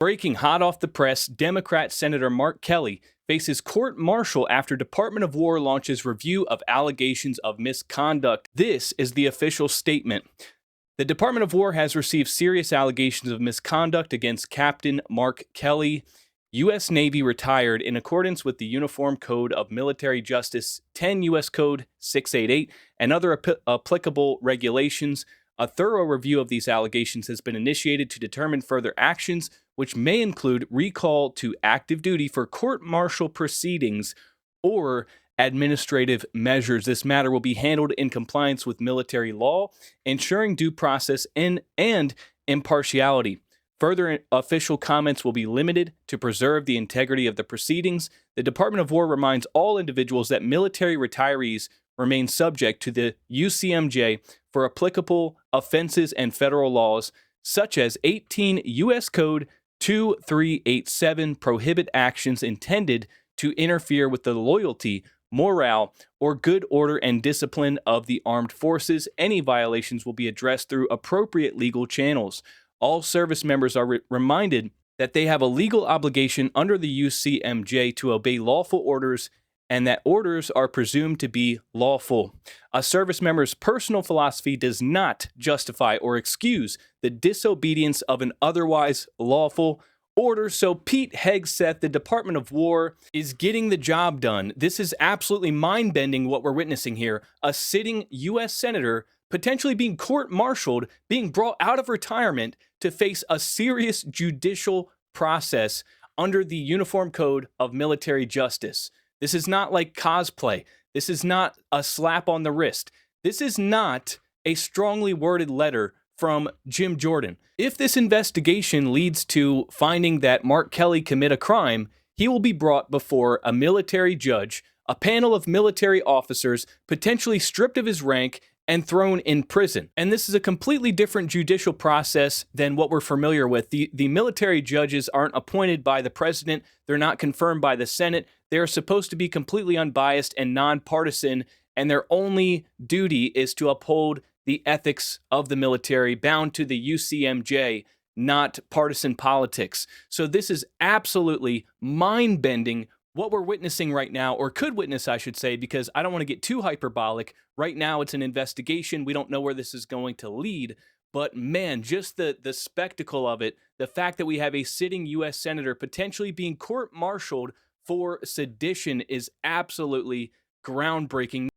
Breaking hot off the press, Democrat Senator Mark Kelly faces court-martial after Department of War launches review of allegations of misconduct. This is the official statement. The Department of War has received serious allegations of misconduct against Captain Mark Kelly, U.S. Navy retired, in accordance with the Uniform Code of Military Justice 10 U.S. Code 688 and other applicable regulations. A thorough review of these allegations has been initiated to determine further actions, which may include recall to active duty for court-martial proceedings or administrative measures. This matter will be handled in compliance with military law, ensuring due process and impartiality. Further official comments will be limited to preserve the integrity of the proceedings. The Department of War reminds all individuals that military retirees remain subject to the UCMJ for applicable offenses and federal laws, such as 18 U.S. Code 2387 prohibit actions intended to interfere with the loyalty, morale, or good order and discipline of the armed forces. Any violations will be addressed through appropriate legal channels. All service members are reminded that they have a legal obligation under the UCMJ to obey lawful orders and that orders are presumed to be lawful. A service member's personal philosophy does not justify or excuse the disobedience of an otherwise lawful order. So Pete Hegseth, the Department of War, is getting the job done. This is absolutely mind-bending what we're witnessing here. A sitting U.S. senator potentially being court-martialed, being brought out of retirement to face a serious judicial process under the Uniform Code of Military Justice. This is not like cosplay. This is not a slap on the wrist. This is not a strongly worded letter from Jim Jordan. If this investigation leads to finding that Mark Kelly commit a crime, he will be brought before a military judge, a panel of military officers, potentially stripped of his rank, and thrown in prison. And this is a completely different judicial process than what we're familiar with. The military judges aren't appointed by the president. They're not confirmed by the Senate. They're supposed to be completely unbiased and nonpartisan, and their only duty is to uphold the ethics of the military, bound to the UCMJ, not partisan politics. So this is absolutely mind-bending what we're witnessing right now, or could witness, I should say, because I don't want to get too hyperbolic. Right now, it's an investigation. We don't know where this is going to lead. But man, just the spectacle of it, the fact that we have a sitting U.S. senator potentially being court-martialed for sedition is absolutely groundbreaking.